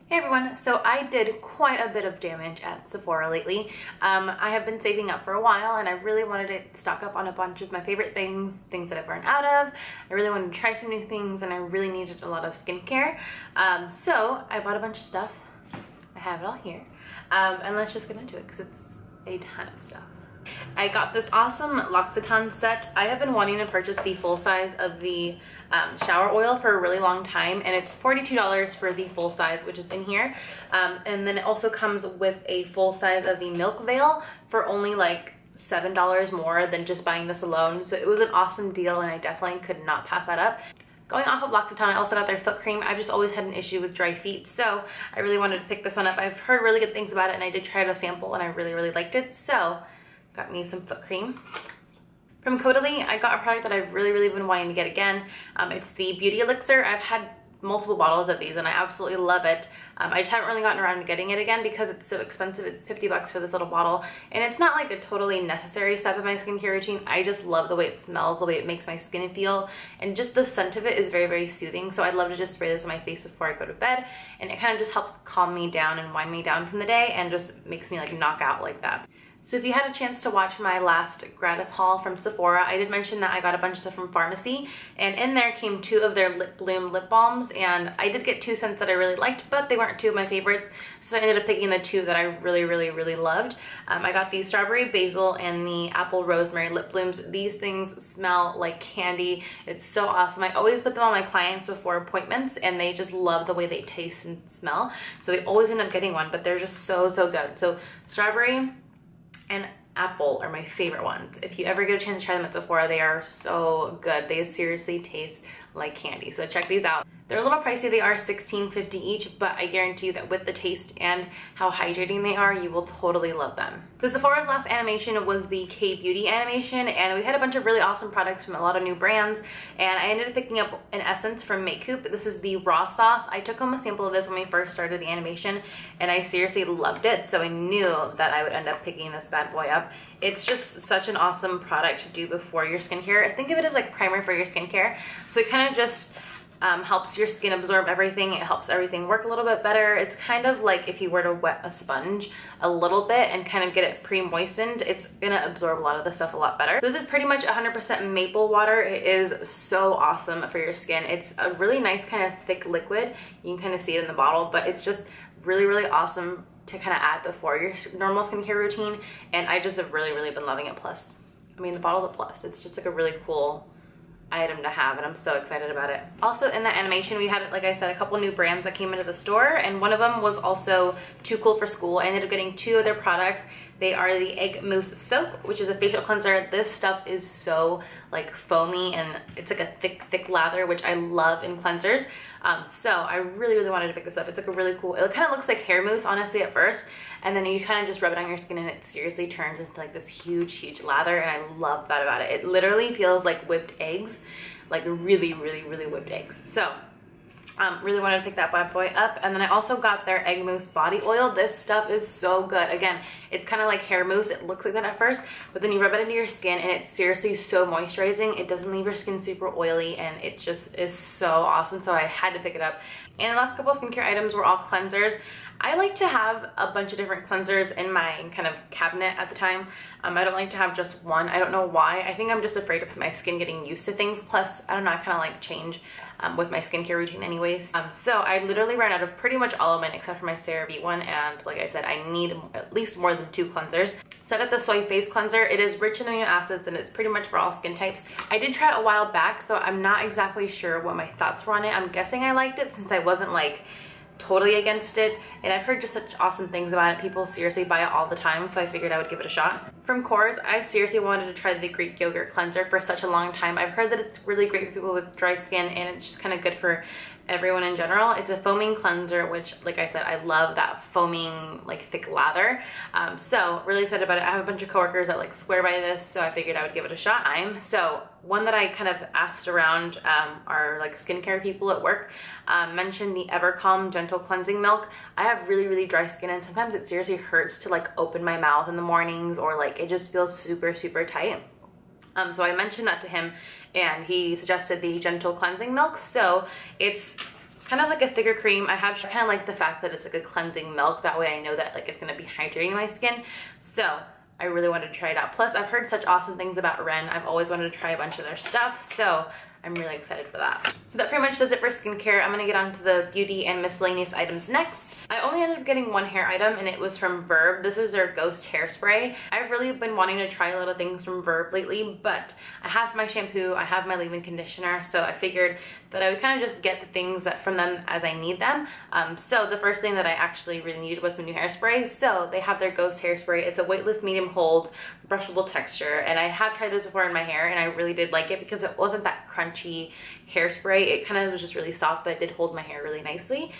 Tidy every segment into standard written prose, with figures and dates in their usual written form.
Hey everyone, so I did quite a bit of damage at Sephora lately. I have been saving up for a while and I really wanted to stock up on a bunch of my favorite things that I've run out of. I really wanted to try some new things and I really needed a lot of skincare. So I bought a bunch of stuff. I have it all here. And let's just get into it because it's a ton of stuff. I got this awesome L'Occitane set. I have been wanting to purchase the full size of the shower oil for a really long time, and it's $42 for the full size, which is in here. And then it also comes with a full size of the Milk Veil for only like $7 more than just buying this alone. So it was an awesome deal and I definitely could not pass that up. Going off of L'Occitane, I also got their foot cream. I've just always had an issue with dry feet, so I really wanted to pick this one up. I've heard really good things about it and I did try it a sample and I really liked it. So got me some foot cream. From Caudalie, I got a product that I've really been wanting to get again. It's the Beauty Elixir. I've had multiple bottles of these and I absolutely love it. I just haven't really gotten around to getting it again because it's so expensive. It's 50 bucks for this little bottle and it's not like a totally necessary step of my skincare routine. I just love the way it smells, the way it makes my skin feel, and just the scent of it is very soothing. So I'd love to just spray this on my face before I go to bed, and it kind of just helps calm me down and wind me down from the day and just makes me like knock out like that. So if you had a chance to watch my last gratis haul from Sephora, I did mention that I got a bunch of stuff from Pharmacy, and in there came 2 of their Lip Bloom lip balms, and I did get 2 scents that I really liked, but they weren't 2 of my favorites, so I ended up picking the 2 that I really loved. I got the Strawberry Basil and the Apple Rosemary lip blooms. These things smell like candy. It's so awesome. I always put them on my clients before appointments, and they just love the way they taste and smell, so they always end up getting one, but they're just so good. So strawberry and apple are my favorite ones. If you ever get a chance to try them at Sephora, they are so good. They seriously taste like candy. So check these out. They're a little pricey. They are $16.50 each, but I guarantee you that with the taste and how hydrating they are, you will totally love them. The Sephora's last animation was the K-Beauty animation, and we had a bunch of really awesome products from a lot of new brands, and I ended up picking up an essence from Makeup. This is the Raw Sauce. I took home a sample of this when we first started the animation, and I seriously loved it, so I knew that I would end up picking this bad boy up. It's just such an awesome product to do before your skincare. I think of it as like primer for your skincare, so it kind of just helps your skin absorb everything. It helps everything work a little bit better. It's kind of like if you were to wet a sponge a little bit and kind of get it pre-moistened, it's gonna absorb a lot of the stuff a lot better. So this is pretty much 100% maple water. It is so awesome for your skin. It's a really nice kind of thick liquid. You can kind of see it in the bottle, but it's just really awesome to kind of add before your normal skincare routine, and I just have really been loving it. Plus, I mean, the bottle's a plus. It's just like a really cool item to have, and I'm so excited about it. Also in that animation, we had, like I said, a couple new brands that came into the store, and one of them was also Too Cool for School. I ended up getting 2 of their products. They are the Egg Mousse Soap, which is a facial cleanser. This stuff is so like foamy and it's like a thick lather, which I love in cleansers. So I really wanted to pick this up. It's like a really cool, it kind of looks like hair mousse honestly at first, and then you kind of just rub it on your skin and it seriously turns into like this huge lather, and I love that about it. It literally feels like whipped eggs, like really whipped eggs. So really wanted to pick that bad boy up. And then I also got their Egg Mousse body oil. This stuff is so good. Again, it's kind of like hair mousse. It looks like that at first, but then you rub it into your skin and it's seriously so moisturizing. It doesn't leave your skin super oily, and it just is so awesome. So I had to pick it up. And the last couple of skincare items were all cleansers. I like to have a bunch of different cleansers in my kind of cabinet at the time. I don't like to have just one. I don't know why. I think I'm just afraid of my skin getting used to things. Plus, I don't know, I kind of like change with my skincare routine anyways. So I literally ran out of pretty much all of mine except for my CeraVe one, and like I said, I need at least more than 2 cleansers. So I got the Soy Face Cleanser. It is rich in amino acids and it's pretty much for all skin types. I did try it a while back, so I'm not exactly sure what my thoughts were on it. I'm guessing I liked it since I wasn't like totally against it, and I've heard just such awesome things about it. People seriously buy it all the time, so I figured I would give it a shot. From Korres, I seriously wanted to try the Greek yogurt cleanser for such a long time. I've heard that it's really great for people with dry skin, and it's just kind of good for everyone in general. It's a foaming cleanser, which, like I said, I love that foaming, like thick lather. So really excited about it. I have a bunch of coworkers that like swear by this, so I figured I would give it a shot. So one that I kind of asked around our like skincare people at work mentioned the Evercalm Gentle Cleansing Milk. I have really dry skin, and sometimes it seriously hurts to like open my mouth in the mornings, or like it just feels super tight. So I mentioned that to him, and he suggested the Gentle Cleansing Milk. So it's kind of like a thicker cream. I have kind of like the fact that it's like a cleansing milk. That way I know that like it's gonna be hydrating my skin. So I really wanted to try it out. Plus I've heard such awesome things about Ren. I've always wanted to try a bunch of their stuff. So I'm really excited for that. So that pretty much does it for skincare. I'm gonna get on to the beauty and miscellaneous items next. I only ended up getting one hair item and it was from Verb. This is their Ghost Hairspray. I've really been wanting to try a lot of things from Verb lately, but I have my shampoo, I have my leave-in conditioner, so I figured that I would kind of just get the things that from them as I need them. So the first thing that I actually really needed was some new hairspray. So they have their Ghost Hairspray. It's a weightless medium hold, brushable texture, and I have tried this before in my hair and I really did like it because it wasn't that crunchy hairspray. It kind of was just really soft, but it did hold my hair really nicely.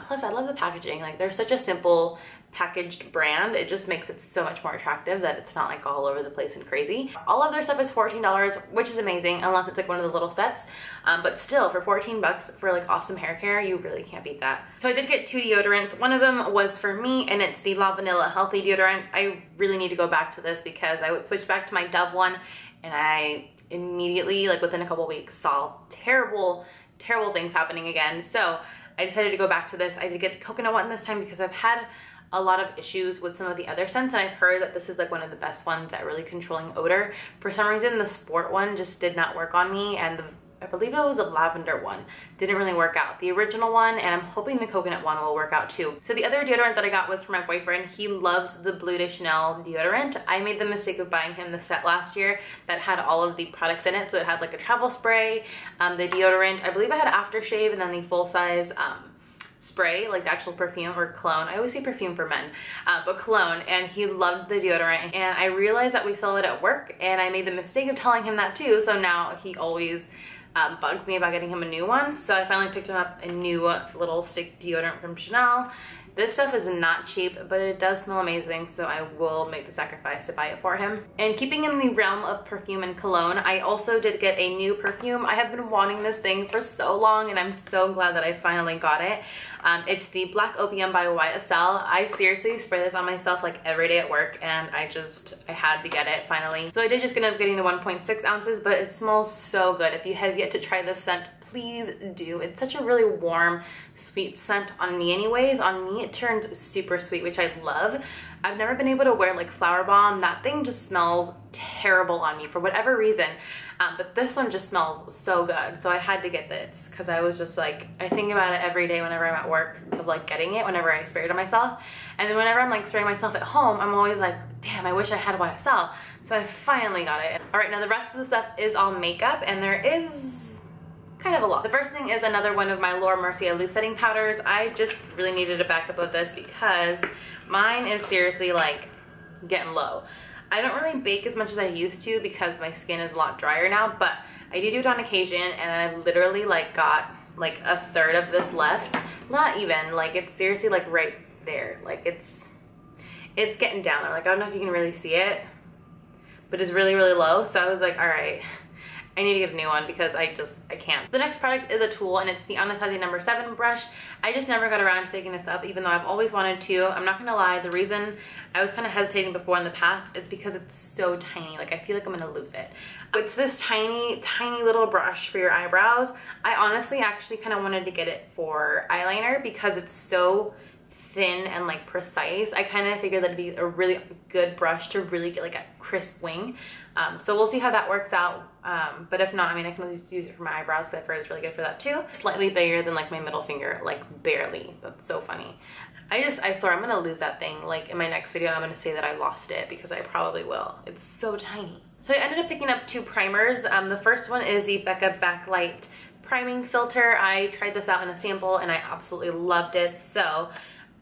Plus I love the packaging. Like they're such a simple packaged brand. It just makes it so much more attractive that it's not like all over the place and crazy. All of their stuff is $14, which is amazing unless it's like one of the little sets. But still, for 14 bucks for like awesome hair care, you really can't beat that. So I did get 2 deodorants. One of them was for me and it's the La Vanilla Healthy Deodorant. I really need to go back to this because I would switch back to my Dove one and I immediately, like within a couple weeks, saw terrible things happening again. So I decided to go back to this. I did get the coconut one this time because I've had a lot of issues with some of the other scents and I've heard that this is like one of the best ones at really controlling odor. For some reason the Sport one just did not work on me, and I believe it was a lavender one didn't really work out. The original one, and I'm hoping the coconut one will work out too. So the other deodorant that I got was for my boyfriend. He loves the Bleu de Chanel deodorant. I made the mistake of buying him the set last year that had all of the products in it. So it had like a travel spray, the deodorant, I believe I had aftershave, and then the full-size spray, like the actual perfume or cologne. I always say perfume for men, but cologne, and he loved the deodorant. And I realized that we sell it at work and I made the mistake of telling him that too. So now he always bugs me about getting him a new one. So I finally picked him up a new little stick deodorant from Chanel. This stuff is not cheap, but it does smell amazing, so I will make the sacrifice to buy it for him. And keeping in the realm of perfume and cologne, I also did get a new perfume. I have been wanting this thing for so long, and I'm so glad that I finally got it. It's the Black Opium by YSL. I seriously spray this on myself like every day at work, and I had to get it finally. So I did just end up getting the 1.6 ounces, but it smells so good. If you have yet to try this scent, please do. It's such a really warm, sweet scent on me anyways. On me, it turns super sweet, which I love. I've never been able to wear like Flower Bomb. That thing just smells terrible on me for whatever reason. But this one just smells so good. So I had to get this because I was just like, I think about it every day whenever I'm at work of like getting it, whenever I spray it on myself. And then whenever I'm like spraying myself at home, I'm always like, damn, I wish I had YSL. So I finally got it. All right, now the rest of the stuff is all makeup, and there is kind of a lot. The first thing is another one of my Laura Mercier loose setting powders. I just really needed a backup of this because mine is seriously like getting low. I don't really bake as much as I used to because my skin is a lot drier now, but I do it on occasion, and I literally like got like a third of this left. Not even, like it's seriously like right there. Like it's getting down there. Like I don't know if you can really see it, but it's really low. So I was like, all right, I need to get a new one because I can't. The next product is a tool, and it's the Anastasia No. 7 brush. I just never got around to picking this up, even though I've always wanted to. I'm not gonna lie, the reason I was kind of hesitating before in the past is because it's so tiny. Like I feel like I'm gonna lose it. It's this tiny little brush for your eyebrows. I honestly actually kind of wanted to get it for eyeliner because it's so thin and like precise. I kind of figured that'd be a really good brush to really get like a crisp wing. So we'll see how that works out. But if not, I mean, I can use it for my eyebrows because I've heard it's really good for that too. Slightly bigger than like my middle finger, like barely. That's so funny. I swear I'm gonna lose that thing. Like in my next video, I'm gonna say that I lost it because I probably will. It's so tiny. So I ended up picking up 2 primers. The first one is the Becca Backlight Priming Filter. I tried this out in a sample and I absolutely loved it. So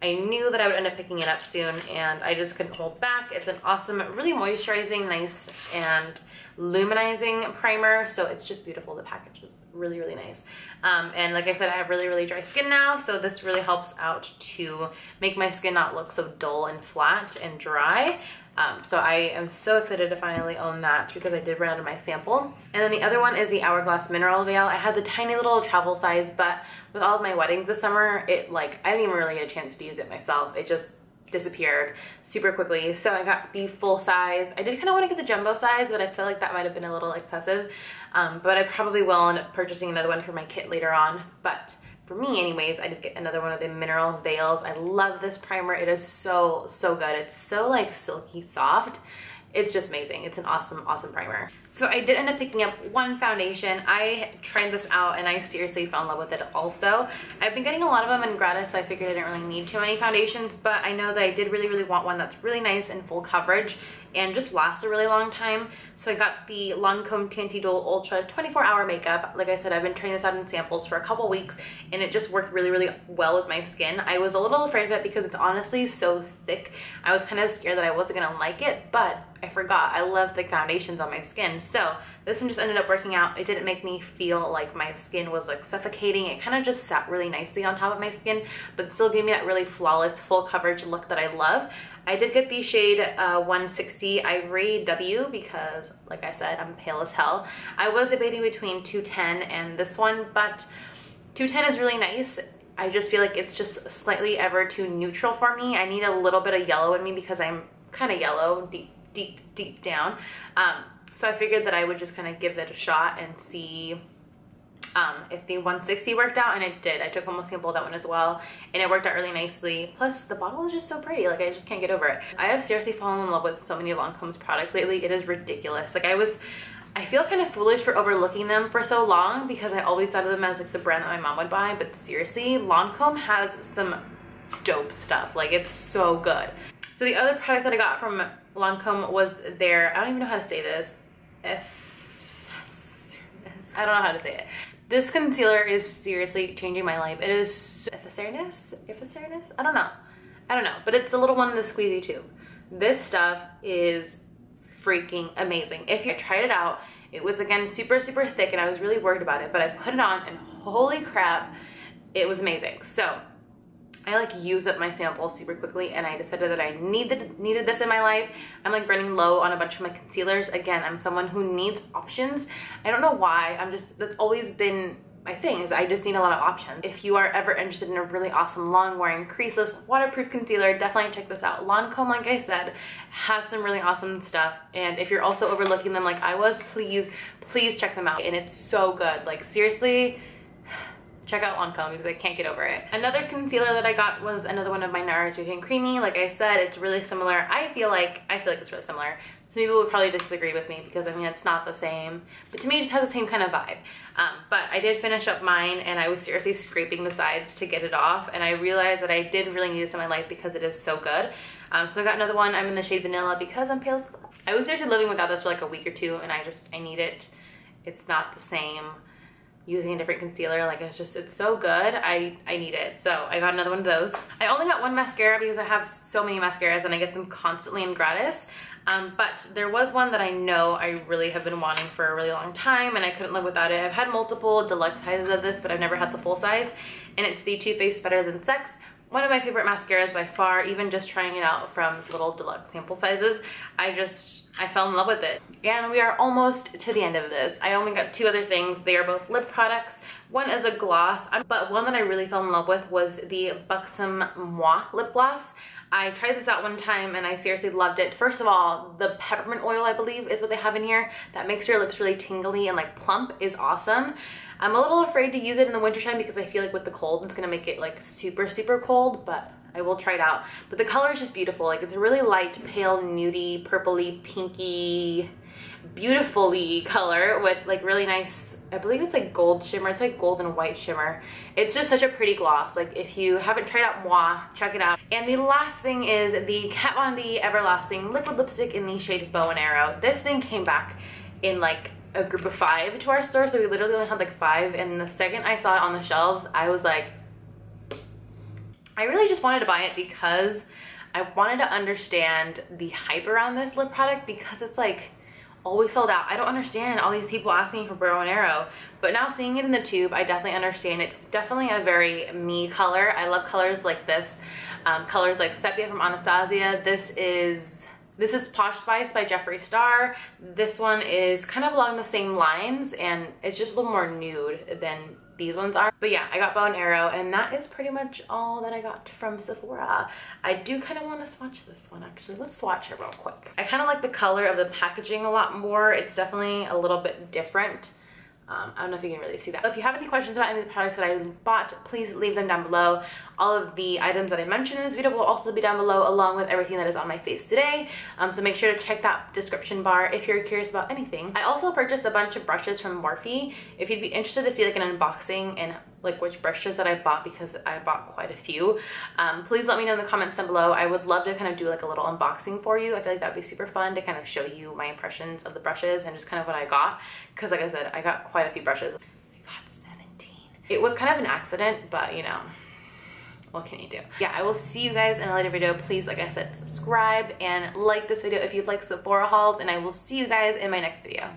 I knew that I would end up picking it up soon, and I just couldn't hold back. It's an awesome, really moisturizing, nice, and luminizing primer. So it's just beautiful. The package is really nice. And like I said, I have really dry skin now, so this really helps out to make my skin not look so dull and flat and dry. So I am so excited to finally own that because I did run out of my sample. And then the other one is the Hourglass Mineral Veil. I had the tiny little travel size, but with all of my weddings this summer, I didn't even really get a chance to use it myself. It just disappeared super quickly. So I got the full size. I did kind of want to get the jumbo size, but I feel like that might have been a little excessive. But I probably will end up purchasing another one for my kit later on. But for me anyways, I did get another one of the Mineral Veils. I love this primer. It is so, so good. It's so like silky soft. It's just amazing. It's an awesome, awesome primer. So I did end up picking up one foundation. I tried this out and I seriously fell in love with it also. I've been getting a lot of them in Gratis, so I figured I didn't really need too many foundations, but I know that I did really, really want one that's really nice and full coverage and just lasts a really long time. So I got the Lancome Tinty Dual Ultra 24-hour makeup. Like I said, I've been trying this out in samples for a couple weeks and it just worked really, really well with my skin. I was a little afraid of it because it's honestly so thick. I was kind of scared that I wasn't gonna like it, but I forgot. I love thick foundations on my skin. So this one just ended up working out. It didn't make me feel like my skin was like suffocating. It kind of just sat really nicely on top of my skin, but still gave me that really flawless full coverage look that I love. I did get the shade 160 Ivory W because, like I said, I'm pale as hell. I was debating between 210 and this one, but 210 is really nice. I just feel like it's just slightly ever too neutral for me. I need a little bit of yellow in me because I'm kind of yellow deep down. So I figured that I would just kind of give it a shot and see if the 160 worked out, and it did. I took home a sample of that one as well, and it worked out really nicely. Plus, the bottle is just so pretty. Like, I just can't get over it. I have seriously fallen in love with so many of Lancome's products lately. It is ridiculous. Like, I feel kind of foolish for overlooking them for so long because I always thought of them as like the brand that my mom would buy, but seriously, Lancome has some dope stuff. Like, it's so good. So the other product that I got from Lancome was their, I don't even know how to say this, I don't know how to say it. This concealer is seriously changing my life. It is Epicernus? I don't know, but it's the little one in the squeezy tube. This stuff is freaking amazing. If you tried it out, it was again super, super thick and I was really worried about it, but I put it on and holy crap, it was amazing. So I like used up my sample super quickly and I decided that I needed this in my life. I'm like running low on a bunch of my concealers. Again, I'm someone who needs options. I don't know why. That's always been my thing, is I just need a lot of options. If you are ever interested in a really awesome long wearing creaseless waterproof concealer, definitely check this out. Lancome, like I said, has some really awesome stuff, and if you're also overlooking them like I was, please check them out. And it's so good. Like, seriously, check out Lancome because I can't get over it. Another concealer that I got was another one of my NARS Sweet and Creamy. Like I said, it's really similar. I feel like it's really similar. Some people would probably disagree with me because I mean, it's not the same, but to me it just has the same kind of vibe. But I did finish up mine and I was seriously scraping the sides to get it off, and I realized that I did really need this in my life because it is so good. So I got another one. I'm in the shade Vanilla because I'm pale as fuck. I was seriously living without this for like a week or two and I need it. It's not the same using a different concealer. Like, it's so good. I need it. So I got another one of those. I only got one mascara because I have so many mascaras and I get them constantly in Gratis. But there was one that I know I really have been wanting for a really long time and I couldn't live without it. I've had multiple deluxe sizes of this, but I've never had the full size, and it's the Too Faced Better Than Sex. One of my favorite mascaras by far. Even just trying it out from little deluxe sample sizes, I fell in love with it. And we are almost to the end of this. I only got two other things. They are both lip products. One is a gloss, but one that I really fell in love with was the Buxom Moi lip gloss. I tried this out one time and I seriously loved it. First of all, the peppermint oil, I believe, is what they have in here that makes your lips really tingly and like plump, is awesome. I'm a little afraid to use it in the wintertime because I feel like with the cold, it's gonna make it like super, super cold, but I will try it out. But the color is just beautiful. Like, it's a really light, pale, nudie, purpley, pinky, beautifully color with like really nice, I believe it's like gold shimmer. It's like gold and white shimmer. It's just such a pretty gloss. Like, if you haven't tried out Moi, check it out. And the last thing is the Kat Von D Everlasting Liquid Lipstick in the shade Bow and Arrow. This thing came back in like a group of 5 to our store, so we literally only had like 5, and the second I saw it on the shelves, I was like, I really just wanted to buy it because I wanted to understand the hype around this lip product, because it's like always sold out. I don't understand all these people asking for Bow and Arrow, but now seeing it in the tube, I definitely understand. It's definitely a very me color. I love colors like this, colors like Sepia from Anastasia. This is Posh Spice by Jeffree Star. This one is kind of along the same lines, and it's just a little more nude than these ones are. But yeah, I got Bow and Arrow, and that is pretty much all that I got from Sephora. I do kind of want to swatch this one, actually. Let's swatch it real quick. I kind of like the color of the packaging a lot more. It's definitely a little bit different I don't know if you can really see that. So if you have any questions about any of the products that I bought, please leave them down below. All of the items that I mentioned in this video will also be down below, along with everything that is on my face today. So make sure to check that description bar if you're curious about anything. I also purchased a bunch of brushes from Morphe. If you'd be interested to see like an unboxing and like which brushes that I bought, because I bought quite a few, please let me know in the comments down below. I would love to kind of do like a little unboxing for you. I feel like that'd be super fun to kind of show you my impressions of the brushes and just kind of what I got, because like I said, I got quite a few brushes. I got 17. It was kind of an accident, but you know, what can you do? Yeah, I will see you guys in a later video. Please, like I said, subscribe and like this video if you'd like Sephora hauls, and I will see you guys in my next video.